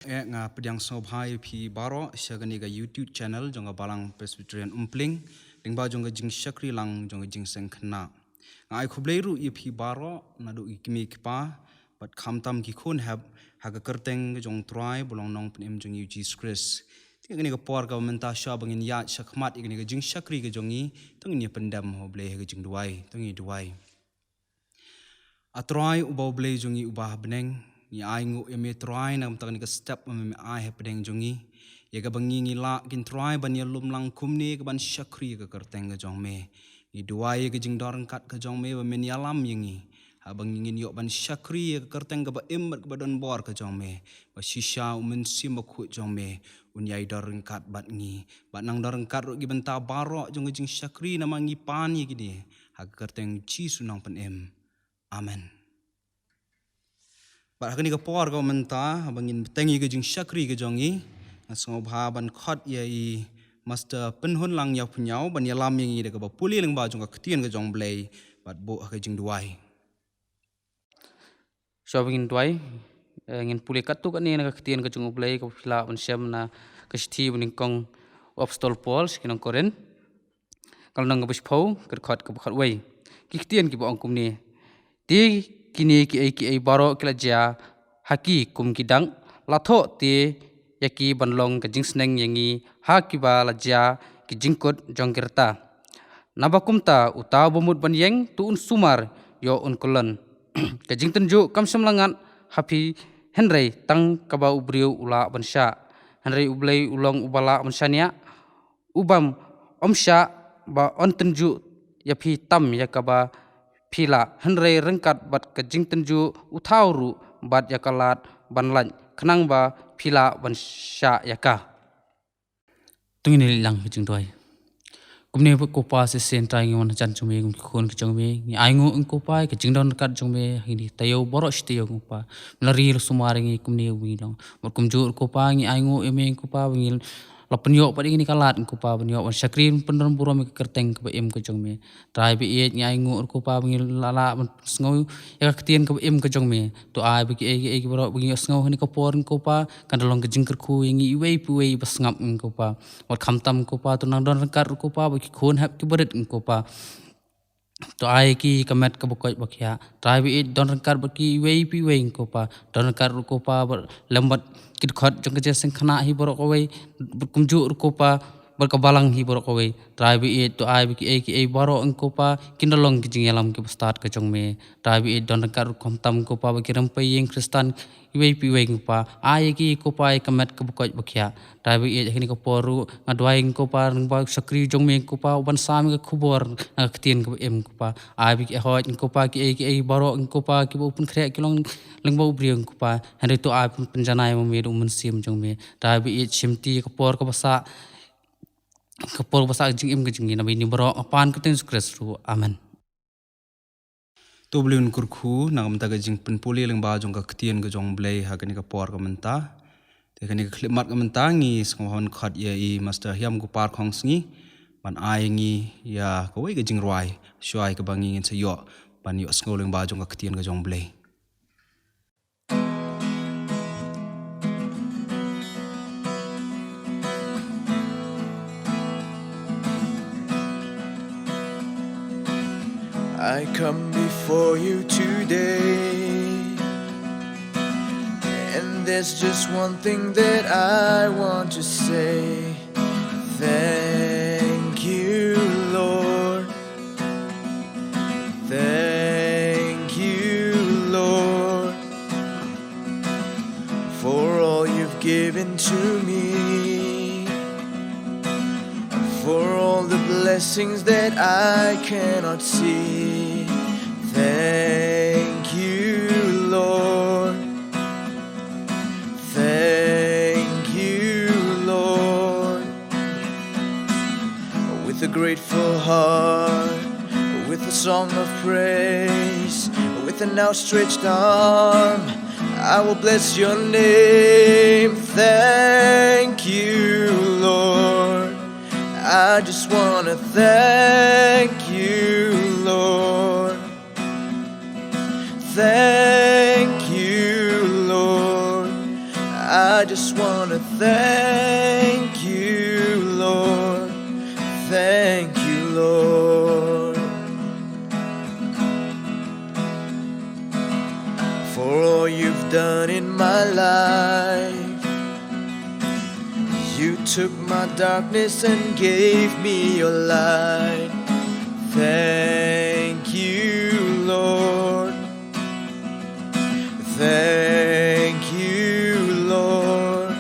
nga pediang sobhai phi baro shagani ga YouTube channel jonga balang presbyterian umpling lingba jonga jing shakri lang jonga jing sengkhna ngai khubleiru i phi baro nadu ikmi kpa but khamtam ki khun have haga kerteng jong try bolong nong pnem jong Jesus Christ tingani ga por ga menta sha bangin ya shakmat igni ga jing shakri ga jongi tangni pendam hoble ga jing duai tangi duai atrai ubau ble jongi ubah beneng ni aingu eme try nam tangni ka step me ai happening jongi ye ga bangi ngi la kin try ban ye lum lang kumni ka ban shakri ka kerteng ga jong me ni duai ga jing dorang kat ka jong me ba men yalam yingi ha bangi ngin yo ban shakri ka kerteng ga ba im ba don bor ka jong me ba shisha umen sim ba khu jong me un yai dorang kat bat ngi ba nang dorang kat ro gi benta baro jong jing shakri na mangi pan ye gi ha kerteng chi sunang pen em amen. But hakani ka por ka menta bangin tengi ka jing shakri ka jongi asong bha ban khot ye I master Pynhunlang Iawphniaw ban yalam yang I de ka ba Pule lang ba jong ka ktien ka jong blai bat bo ka jing duai so bangin duai ngin Pule katu kan ni ka ktien ka jong blai ka phila ban syam na ka sthi ban kong obstol pol skinong koren kal nang ka phau ka khot ka khot wei ki ktien ki bo angkum ni ti kini ki ai baro kila ja haki kum kidang latho te yaki banlong ka jingsneng yangi haki ba la ja ki jingkot jongkerta nabakumta uta bomut ban yeng tu un sumar yo un kolon ka jingtenju kamsam langat hapi henrei tang kaba ubriu ula bansha henrei ublei ulong ubala bansania ubam omsha ba ontenju yapi tam yakaba phila henrei rengkat bat ka jingtenju uthauru bat yakalat banlan khnang ba phila bansha yaka tungini lang jing toy kumne ko pa se sentai ngi wan chan chume kum khon ki chongme ngi aingu ko pa ki jingdon kat chongme hini tayo boro shtiyo ko pa lari sumar ngi kumne wi long kum jur ko pa ngi aingu eme ko pa ngi lapenyo padi ni kalat ko pa benyo sakrin pendon burom ke kerteng ke em ke jongme trai bi e ngai ngu ko pa ngi lala sngo ya ktien ke em ke jongme to ai bi e bro bi sngo ni ko por ko pa kan dolong ke jingker khu ngi wei pu wei basngap ko pa wat khamtam ko pa to nang don kar ko pa bi khon hap ki berit ko pa to ai ki kamet ka bokoi bakya trai bi don kar ki wei pi wei ko pa don kar ko pa lambat kit khot jong ke sing khana hi borok wei kumju ko pa berkabalang hi borok wei trai bi to ai bi ki baro ko pa kindolong ki jingalam ki start ka jong me trai bi don kar kom tam ko pa ki rampai yeng kristan wei pi wei ko pa ai ki ko pa kamet ka bokoi bakya trai bi ni ko poru ngadwai ko pa ba sakri jong me ko pa ban sam ka khubor na ktien ko em ko pa ai bi hoj ko pa ki baro ko pa ki pun khre ki long lengbau briang ko pa henry to ai penjanai mo me umun sim jong me trai bi chimti ko por ko basa kapor basa jing im jing na bi ni bro pan keten skresru amen to blun kurkhu nangam ta ga jing pen Pule lang ba jong ka ktien ka jong blai hakani ka por ka menta te kani ka khlimat ka menta ngi snghon khat ye I master Hiamkupar Khongsngi ban ai ngi ya ka wei ka jing rwai shwai ka bangi ngin sayo ban yo sngoleng ba jong ka ktien ka jong blai I come before you today, and there's just one thing that I want to say. Thank you, Lord. Thank you, Lord, for all you've given to me, for all the blessings that I cannot see. Thank you, Lord. Thank you, Lord. With a grateful heart, with a song of praise, with an outstretched arm, I will bless your name. Thank you, Lord. I just want to thank you, Lord. Thank you, Lord. I just wanna thank you, Lord. Thank you, Lord, for all you've done in my life. You took my darkness and gave me your light. Thank you, Lord. Thank you, Lord.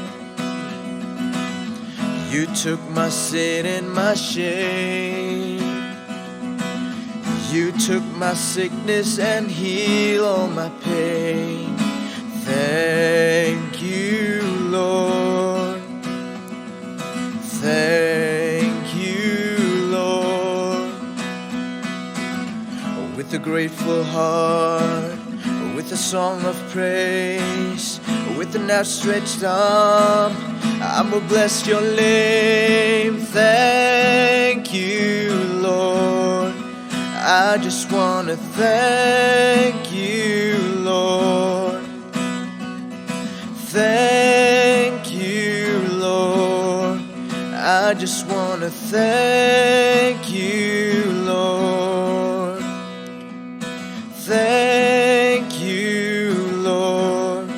You took my sin and my shame. You took my sickness and healed all my pain. Thank you, Lord. Thank you, Lord. With a grateful heart, with a song of praise, with an outstretched arm, I will bless your name. Thank you, Lord. I just want to thank you, Lord. Thank you, Lord. I just want to thank you, Lord. Thank you, Lord.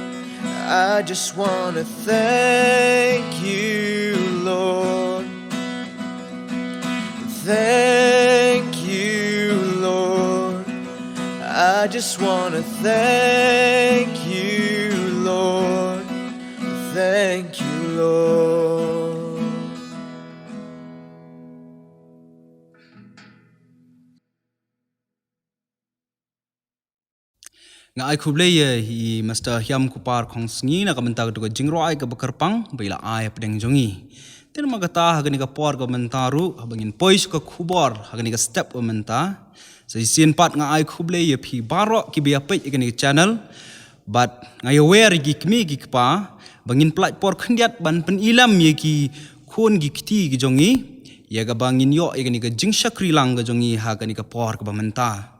I just want to thank you, Lord. Thank you, Lord. I just want to thank you, Lord. Thank you, Lord. Nga ai khuble ye hi Master Hiamkupar Khongsngi na kamentag to jingroi ka bakarpang baila ai pedeng jongi. Ten magata hagani ka por ka mentaru habangin pois ka khubor hagani ka step menta. Sa isin pat nga ai khuble ye phi baro ki bia pet igani channel but nga ye wer gi kmi gi pa bangin plat por khndiat ban pen ilam ye ki khon gi kti gi jongi ye ga bangin yo igani ka jingshakri lang ga jongi hagani ka por ka menta.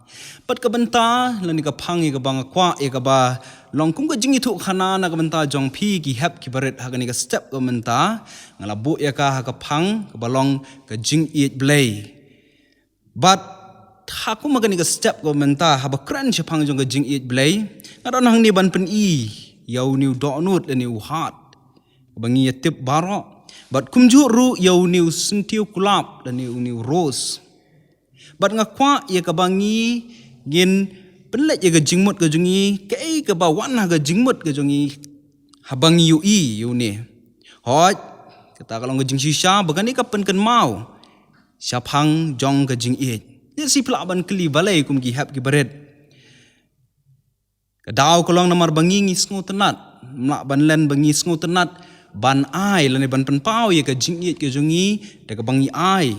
Pat ka banta lani ka phangi ka banga kwa e ka ba longkum ka jingi thu khana na ka banta jong phi ki hap ki baret ha ni ka step ka banta ngala bu ya ka ha ka phang ka balong ka jing it blay but ha ku ma ka ni ka step ka banta ha ba kran che phang jong ka jing it blay ngara nang ni ban pen i yau niu do nut lani u hat bangi ya tip baro but kumju ru yau niu sintiu kulap lani u niu rose but nga kwa ye ka bangi gin penlet ye ka jingmut ka jungi ke ka ba wan ha ka jingmut ka jungi habang yu i yu ne hot kata kalong ka jing shisha bagani ka pen kan mau syapang jong ka jing e ye si pla ban kli balai kum ki hap ki baret ka daw kalong namar bangi ngi sngu tenat mla ban len bangi sngu tenat ban ai lan ban pen pau ye ka jing e ka jungi da ka bangi ai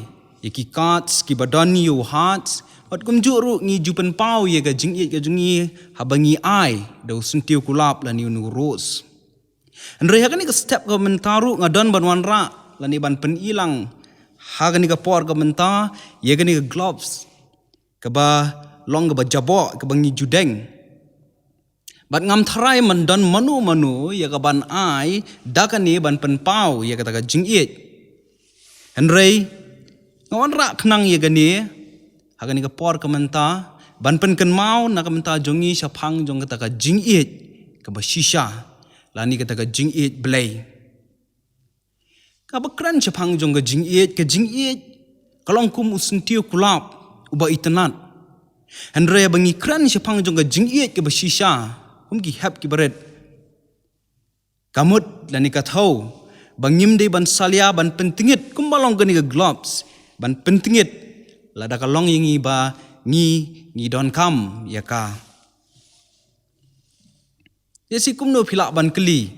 ki cards ki badani yu hearts pat kum juru ngi jupen pau ye ga jing ye ga jungi habangi ai do suntiu kulap la ni nu rose andre ha ni ka step ga mentaru ngadon ban wan ra la ni ban pen ilang ha ga ni ka por ga menta ye ga ni ka gloves ka ba long ga ba jabo ka bangi judeng bat ngam tharai man don manu ye ga ban ai da ka ni ban pen pau ye ga ta ga jing ye andre ngawan rak kenang ye gani hagani ka por ka menta ban pen kan mau na ka menta jongi syapang jong kata ka jing it ka ba shisha lani kata ka jing it blay ka ba kran syapang jong ka jing it kalong kum usentiu kulap uba itanat andre bangi kran syapang jong ka jing it ka ba shisha kum ki hap ki baret kamut lani ka thau bangim de ban salia ban pentingit kum balong gani ka gloves ban pentingit lada kalong yang iba ngi don kam ya ka yesi kumno phila ban kli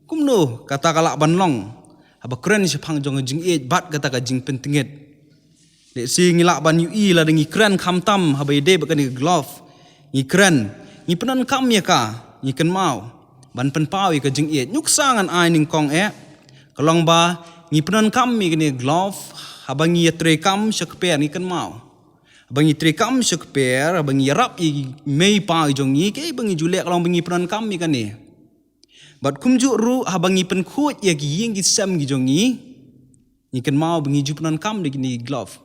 kumno kata kala ban long aba kren si phang jong jing e bat kata ka jing pentingit le si ngila ban yu i la ngi kren kham tam haba de ba ni glove ngi kren ngi penan kam ya ka ngi ken mau ban pen pau ka jing e nyuk sangan ai ning kong e kalong ba ngi penan kam mi ni glove abangi trekam shakper ni kan mau abangi trekam shakper abangi rap i mei pa jong ni ke bangi julek long bangi pran kam mi kan ni Bat kumjuk ru habangi penkut ya gi ying gi sem gi jongi. Ikan mau bengi jupunan kam de gini glove.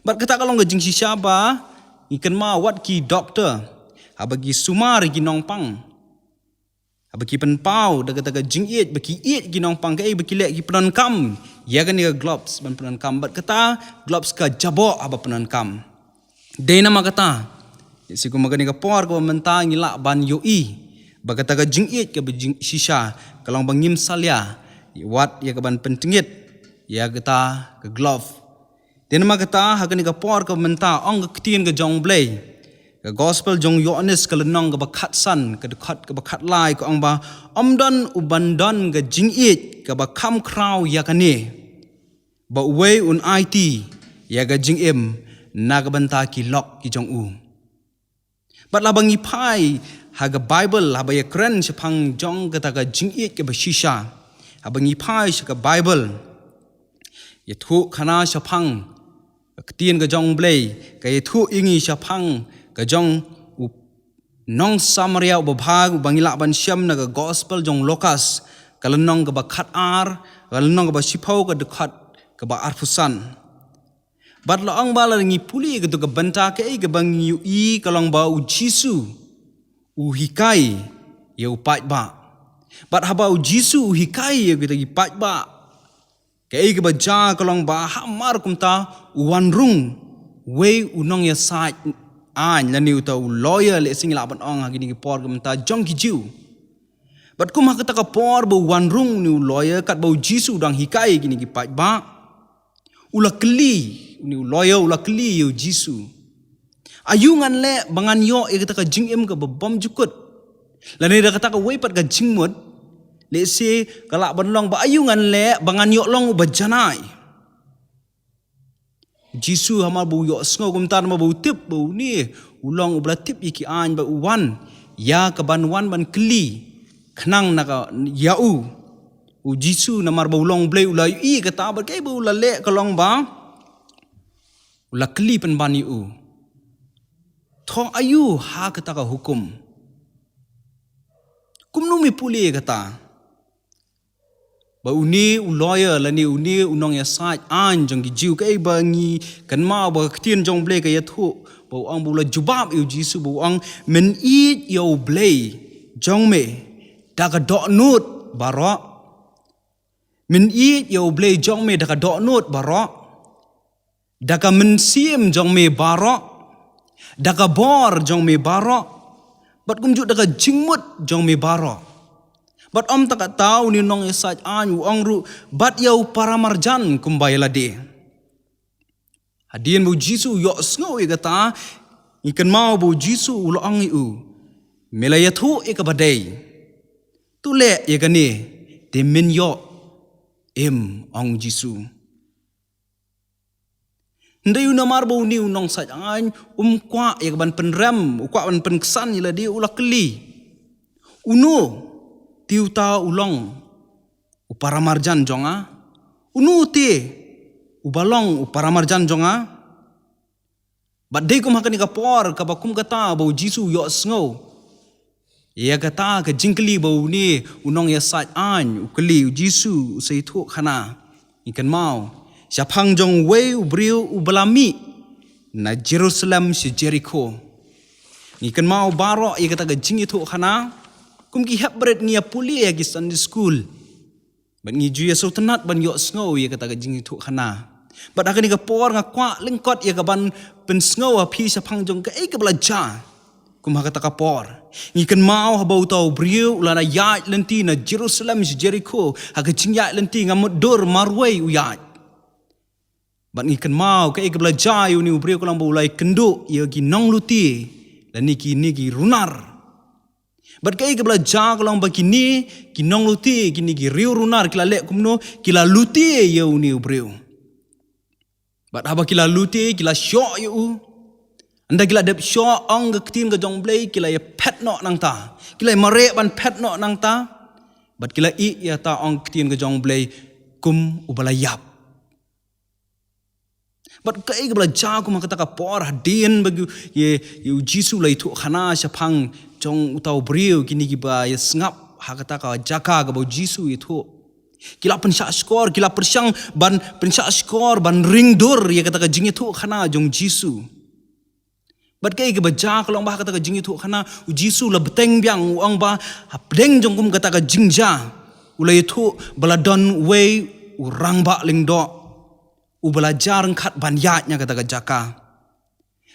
Bat kata kalau ngajing shisha ba ikan mau wat ki doktor. Habagi sumar gi nongpang. Habagi penpau daga jingiet bagi iet gi nongpang kai bagi lek gi penan kam. Ya kan ni gloves ban penan kam. Bat kata gloves ka jabok aba penan kam. Dei nama kata siku magani ka por ko mentang ngilak ban yoi bagata ka jingiet ke bejing shisha kalong bangim salya wat ya ka ban pentingit ya kata ke glove den nama kata hagani ka por ko menta ong ka tien ka jong blay ka gospel jong yones ka lenong ka bakat san ka dekat ka bakat lai ko ong ba omdon ubandon ka jingiet ka ba kam kraw ya kane ba way un it ya ka jingim nagabanta ki lok ki jong u. Bat labangi pai haga Bible habaya kren sepang jong kata ka jingiet ke bashisha. Habangi pai ka Bible. Ya thu khana sepang ketien ka jong blay ka ya thu ingi sepang ka jong nong Samaria ubabhag ubangila ban syam na ka gospel jong lokas kalenong ka bakat ar kalenong ka basipau ka dekat ka ba arfusan. Bat laang bala ngi puli ke tu ke benta ke bang yu i kalong ba u Jisu u hikai ya u pat ba. Bat haba u Jisu u hikai ya kita gi pat ba. Ke ba ja kalong ba hamar kumta u wanrung we u nong ya sa an la ni u ta u lawyer le sing la ban ong ha gini ki por ke menta jong ki jiu. Bat kum ha kata ka por ba wanrung ni u lawyer kat ba u Jisu dang hikai gini ki pat ba. Ula keli ni lawyer ula keli yu Jisu. Ayungan le bangan yo e kata ka jingim ka bom jukut. Lani da kata ka weipat ka jingmut. Le se kalak banlong ba ayungan le bangan yo long ba janai. Jisu hama bu yo sngo kumtar ma bu tip bu ni ulong ubla tip yiki an ba uwan ya ka ban wan ban keli khnang na ka yau. U Jisu namar ba ulong blay ula i kata ba kai ba ula le kalong ba ula keli pen bani u tho ayu ha kata ka hukum kumnu mi puli kata ba uni u lawyer la ni uni unong ya saj an jong gi jiu kai ba ngi kan ma ba ktien jong blay ka ya thu ba ang bu la jubab u Jisu bu ang men eat yo blay jong me da ka do nut baro min eat yo blay jong me daka do not baro daka min sim jong me baro daka bor jong me baro bat kumjuk daka jingmut jong me baro bat om tak tahu ni nong esaj an ong ru bat yo paramarjan kumbay lade hadien bu Jisu yo sngo e kata ikan mau bu Jisu ulo ang u melayathu e ka badai tule ye kani de min yo ong Jisu. Ndai namar bau ni unong saj an kwa ya ban penram kwa ban penksan ila dia ula keli. Uno tiu ta ulong uparamarjan jonga. Uno te ubalong uparamarjan jonga. Badai kum hakani ka por ka bakum kata bau Jisu yo sngo. Ya kata ke jingkeli bau ni unong ya saj an ukeli Jisu sei thu khana ikan mau siapang jong we ubriu ubalami na Jerusalem si Jericho ikan mau baro ya kata ke jing thu khana kum ki hebret ngia puli ya ki Sunday school ban ngi ju ya so tenat ban yo sngo ya kata ke jing thu khana bat akani ka por nga kwa lengkot ya ka ban pen sngo a phi siapang jong ke ke belajar kum kata ka por ngikan mau habau tau briu ulana yat lenti na Jerusalem si Jericho haga jingyat lenti ngamut dor marway uyat bat ngikan mau ke belajar yu ni briu kulang ulai kenduk ya gi nong luti dan niki runar bat ke belajar kulang bagi ni ki nong luti ki niki riu runar kila lek kumno kila luti yu ni briu bat haba kila luti kila syok yu anda kila dep syok ong ke ketin ke jong blay kila ya pet no nang ta kila marek ban pet no nang ta bat kila i ya ta ong ketin ke jong blay kum ubalayap bat kai ke belajar kum kata ka por hadin bagi ye Jisu lai thu khana syapang jong utau briu kini ki ba ya sngap kata ka jaka ka bau Jisu itu. Kila pensyak skor, kila persyang ban pensyak skor ban ring dur ya kata ka jing itu khana jong Jisu. Bat kai ke baja kalau bah kata ka jing itu khana Jisu la beteng biang uang ba bedeng jong kum kata ka jingja. Ulai itu baladon way urang ba ling do. U belajar ngkat ban yatnya kata ka jaka.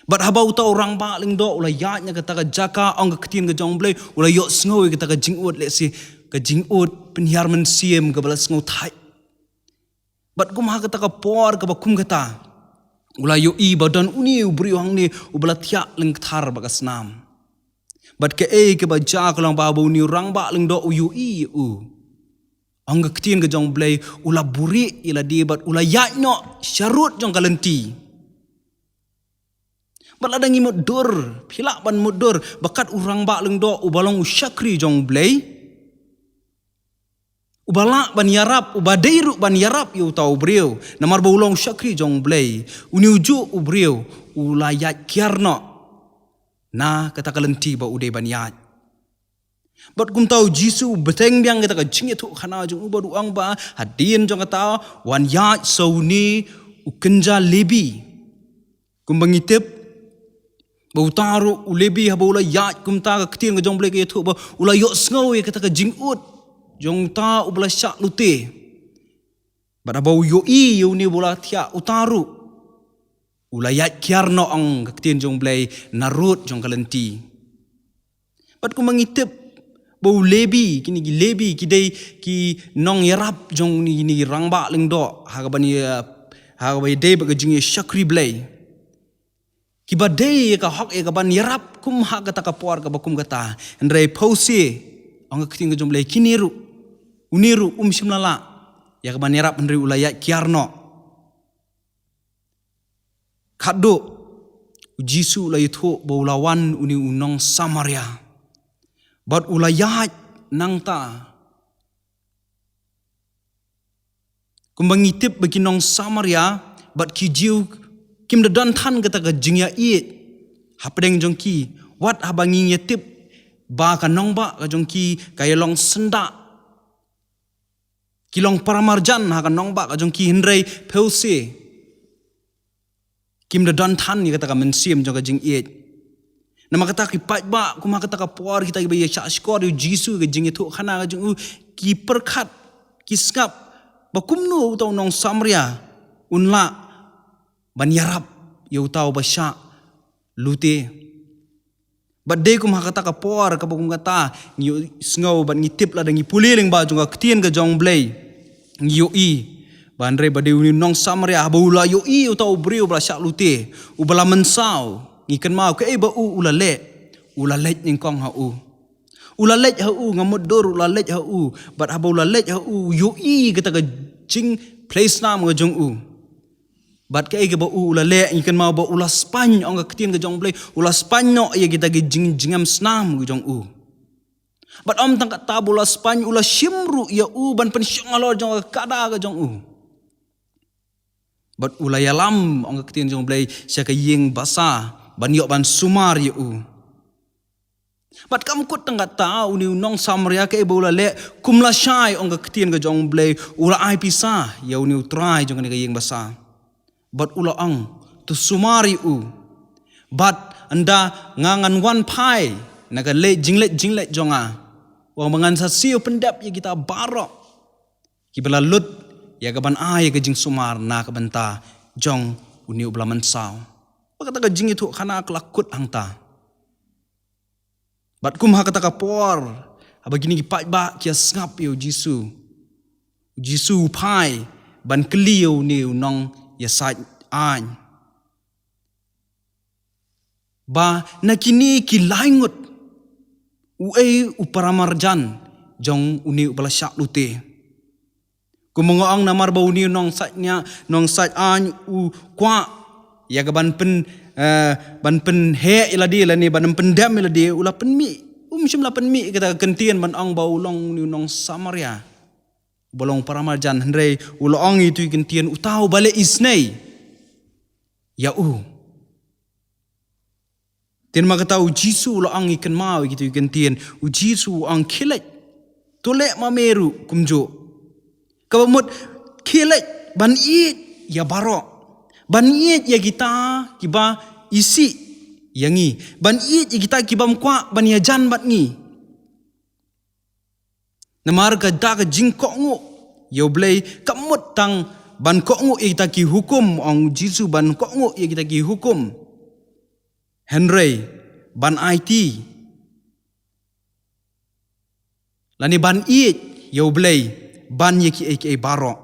Bat habau tau orang ba ling do ulai yatnya kata ka jaka ong ka ketin ka jong blai ulai yok sngoy kata ka jingut le si ka jingut penhiar mensiem ka balas ngau thai. Bat kum ha kata ka por ka bakum kata. Ulai yo I badan uni ubri wang ni ubala tiak ling thar ba kasnam. Bat ke ke baja ka lang ba bau ni orang ba ling do u I u. Ang ka ketin ka jong blai ula buri ila di bat ula yatno syarut jong kalenti. Bat ladang imut dur, pilak ban mudur bakat orang ba ling do ubalong usyakri jong blai. Ubalak ban yarap, ubadeiru ban yarap yu tau beriu. Namar baulong syakri jong blai. Uni uju ubriu, ulayat kiarno. Na kata kalenti ba udai ban yat. Bat kum tau Jisu beteng biang kata ka jing itu khana jong ubadu ang ba hadin jong kata wan yat sauni ukenja lebi. Kum bangitip bau taru ulebi haba ula yat kum ta ka ketin ka jong blai ka itu ba ula yok sngow kata ka jing ut. Jong ta ubala syak lute. Bada bau yo I yo ni bola tiak utaru. Ulayat kiarno ang kaktin jong blai narut jong kalenti. Bat ku mangitip bau lebi kini ki lebi kidai ki nong yarap jong ni rangba ling do hagabani dei ba jing syakri blai. Ki badai ka hak ka ban yarap kum ha kata ka por ka bakum kata. Ndrai pause ang kaktin jong blai kiniru. Uniru simlala ya ka banirap ndri ulayat kiarno. Kaddo Jisu layitho baulawan uni unong Samaria. Bat ulayat nang ta. Kumbangitip bagi nong Samaria bat kijiu kim dadan tan kata ka jingya it. Hapdeng jongki wat habangi yatip ba ka nong ba ka jongki kaya long sendak. Kilong paramarjan hakan nong ba kajong ki hindrai peuse. Kim da don tan ni kata ka mensim jong ka jing it. Nama kata ki pat ba kuma kata ka por kita ki ya skor yu Jisu ka jing itu khana ka jong ki perkhat ki skap ba kumnu tau nong Samaria unla ban yarap yu tau ba sya lute. Badai kum kata ka por ka bakum kata ngi sngow ban ngitip la dangi Pule ling ba jong ka ketien ka jong blai ngi I bandre badai uni nong Samaria ba ula yo I utau brio bla syak lute ubala mensau ngiken mau ke ba ula let ning kong ha ula let ha ngamut dor ula let ha bat ha ula let ha yo I kata ka jing place nam ka jong Bat ke ba ula le ikan mau ba ula Spany ong ka ketien ka jong blai ula Spanyol ya kita ge jingam snam ge jong Bat om tang ka tabula Spany ula shimru ya ban pensyong alor jong ka kada ka jong Bat ula yalam ong ka ketien jong blai sia ka yeng basa ban yok ban sumar ya Bat kam kut tang ka ta uni nong Samaria ke ba ula le kumla syai ong ka ketien ka jong blai ula ai pisah ya uni utrai jong ka yeng basa Bat ula ang tu sumari bat anda ngangan wan pai naga le jinglet jonga wang mangan sa siu pendap ya kita barok kibala lut ya gaban ai ka jing sumar na ka banta jong uni ubla mansau kata ka jing itu khana kelakut hangta bat kum ha kata ka por abagini ki pat ba kia ngap yo Jisu pai ban kelio ni nong ya sat an ba nakini ki laingut uparamarjan jong uni ubala syak lute kumongoang namar ba uni nong sat an kwa ya ga ban pen he iladi lani ban pendam iladi ula penmi shimla penmi kata kentien ban ang ba ulong uni nong Samaria bolong paramarjan hendrei ulong itu kentien utau balik isnei ya Tien makata Jisu ulong ikan mau gitu kentien Jisu ang kilat tolek mameru kumjo. Kabamut kilek ban it ya barok. Ban it ya kita kiba isi yangi. Ban it ya kita kiba mkwa ban ya jan bat ngi. Namar ka da ka jingkok ngu. Ya blay kamut tang ban kok ngu ya kita ki hukum. Ong Jisu ban kok ngu ya kita ki hukum. Henry ban IT. Lani ban it ya blay ban ye ki aka barok.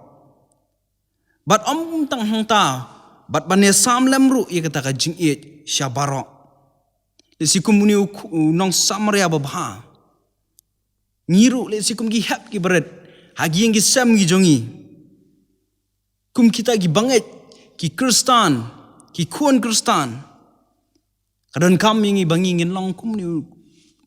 Bat tang hang ta. Bat ban ya sam lemru ya kata ka jing it sya barok. Lesi kumuni nong samria babha. Ngiru le sikum gi hap ki berat hagi yang gi sam gi jongi kum kita gi banget ki Kristan ki kuan Kristan kadon kam yang gi bangingin long kum ni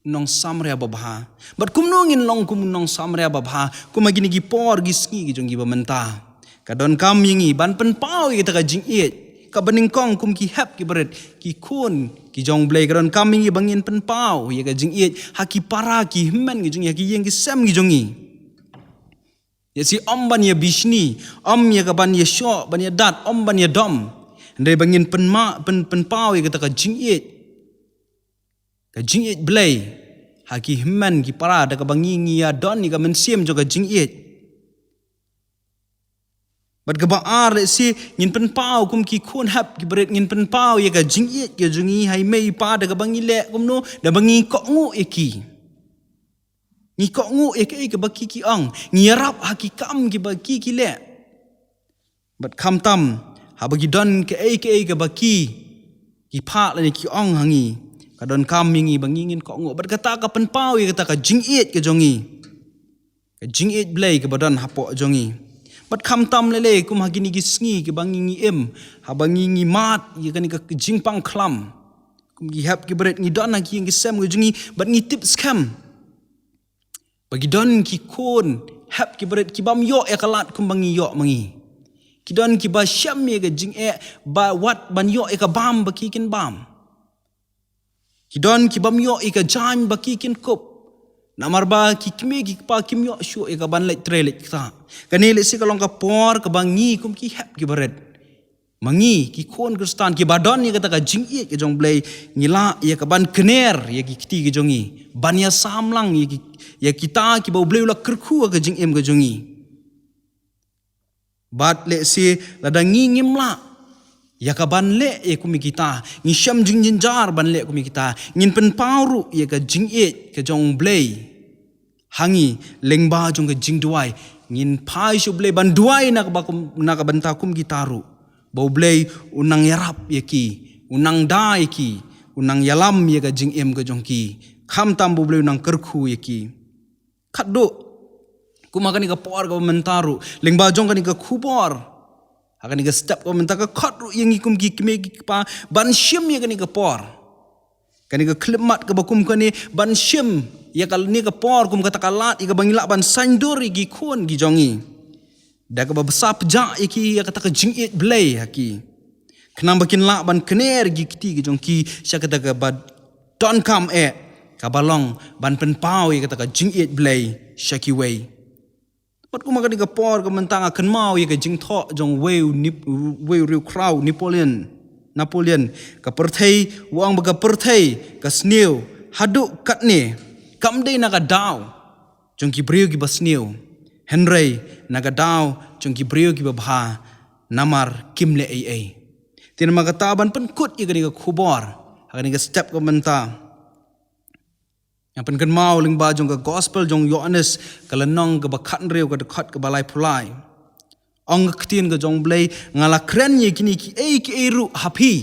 nong samria babha bat kum nongin long kum nong samria babha kum agi ni gi por gi ski gi jongi bamenta kadon kam yang gi ban pen pau kita ka jing it ka baning kong kum ki hap ki berat ki kuan ki jong blay kadon kam yang gi bangin pen pau ya ka jing it haki para ki himen gi jongi haki yang gi sam gi jongi. Ya si om ban ya bishni, om ya kaban ya syok, ban ya dat, om ban ya dom. Ndai bangin pen pau ya kata ka jing it. Ka jing it blay. Haki himen ki para da ka bangingi ya don ni ka mensim jo ka jing it. Bat ka baar le si ngin pen pau kum ki kun hap ki beret ngin pen pau ya ka jing it ya jungi hai mei pa da ka bangi le kum no da bangi kok ngu eki. Ni kok ngu eki ke baki ki ang ngirap haki kam ki baki ki le. Bat kam tam ha bagi don ke ke baki ki pa la ni ki ong hangi. Ka don kam mingi bangi ngin kok ngu bat kata ka pen pau ya kata ka jing it ke jongi. Ka jing it blay ke badan hapok jongi. Bat kam tam lele kum hagini gi sngi ke bangi ngi ha bangi ngi mat ya kan ka jing pang klam kum gi hap ki beret ngi don ki ngi sem ngi jungi bat ngi tip scam bagi don ki kon hap ki beret ki bam yo e kalat kum bangi yo mangi ki don ki ba syam ye ga jing ba wat ban yo e ka bam baki kin bam ki don ki bam yo e ka jan baki kin kop namar ba ki kime ki pa kim yo shu e ka ban lek trelek ta kani le si kalong ka por ka bangi kum ki hap ki beret mangi ki kon Kristan ki badon ni kata ka jing it ke jong blay ngila ya ka ban kener ya ki kiti ke jongi ban ya samlang ya kita ki bau blay la kerku ka jing ka jongi bat le si lada ngingim la ya ka ban le ya kumi kita ngi syam jing jinjar ban le kumi kita ngin pen pauru ya ka jing it ke jong blay hangi lengba jong ka jing duai ngin pai shu blay ban duai nak banta kum gitaru bau blay unang yarap ya ki unang dai ki unang yalam ya ka jing ka jong ki kham tam bau blay unang kerku ya ki khaddo kumakan ka por ka mentaru lengba jong ka khubor akan ka step ka mentaka khadru yang kum ki kime ki pa ban shim ya ka por kan ka klemat ka bakum ka ni ban shim ya kal ni ka por kum kata kalat ika bangila ban sanduri gi kun gi jongi da ka besar pejak iki ya kata ka jing it blay haki kenam bakin la ban kener gi kiti gi jongki sya kata ka bad don come ka balong ban pen pau ya kata ka jing it blay shaki way pat ku makan ka por ka mentang akan mau ya ka jing tho jong way real crowd Napoleon ka perthai wang baga perthai ka snew haduk kat ni kam dei naga daw jong ki brio ki basnew Henry naga daw jong ki brio ki babha namar kimle ai tin magataban pen kut igani ka khubor agani ka step ka menta yang pen kan mau ling ba jong ka gospel jong Yohanes kalanong ka bakhan reu ka dekhat ka balai pulai ong ktin ka jong blay ngala kren ye kini ki ru hapi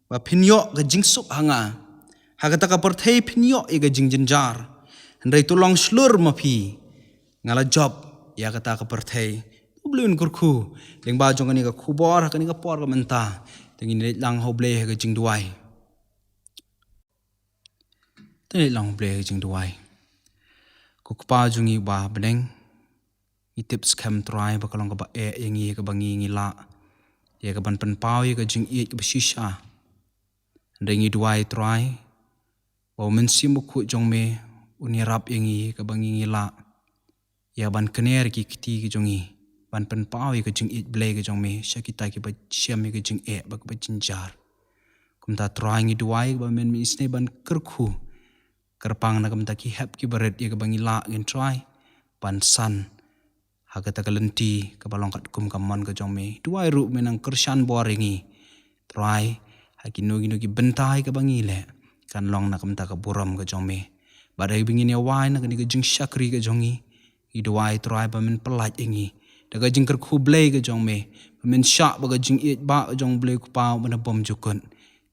ba pinyo ka jingsuk hanga hagata ka perthai pinyo e ka jingjinjar ndai tulong slur mapi ngala job ya kata ka perthai blun kurku ling ba jong ani ka khubor ka ni ka por ka menta tengin lang ho blay ka jingduai te lang blay ka jingduai ku pa jungi ba beneng itip scam try ba kalong ka ba yangi ka bangi ngila ya ka ban pen pau ya ka jing ka basisha ndengi duai try ba men sim ku jong me unirap yangi ka bangingi la ya ban kener ki kiti ki jongi ban pen pau ki jing it blay ki jong me shakita ki ba siam ki jing e ba ba jinjar kum ta trying duai ba men mi isne ban kerkhu kerpang na kum ta ki hep ki baret ya ka bangi la ngin try ban san hagata kalenti ka balong kat kum kamon ka jong me duai ru menang kershan boringi try haki no gi bentai ka bangi le kan long na kum ta ka buram ka jong me badai bingin ya wai na ka jing shakri ka jongi iduai try ba men pelaj ingi daga jing kerkhu blay ka jong me men syak ba ka jing it ba jong blay ku pau bana bom jukun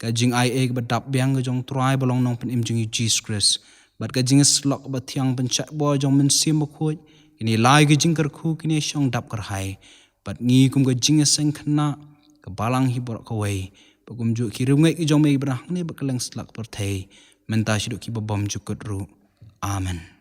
ka jing ai ek ba dap biang ka jong try balong nong pen im jing Jesus Christ bat ka jing slok ba thiang pen chat bo jong men sim ba khoj kini lai ka jing kerkhu kini shong dap kar hai bat ngi kum ka jing seng khna ka balang hi bor ka wei ba kum ju ki rum ngai ki jong me ba ni ba kaleng slak per thei men ta shi do ki ba bom jukut ru amen.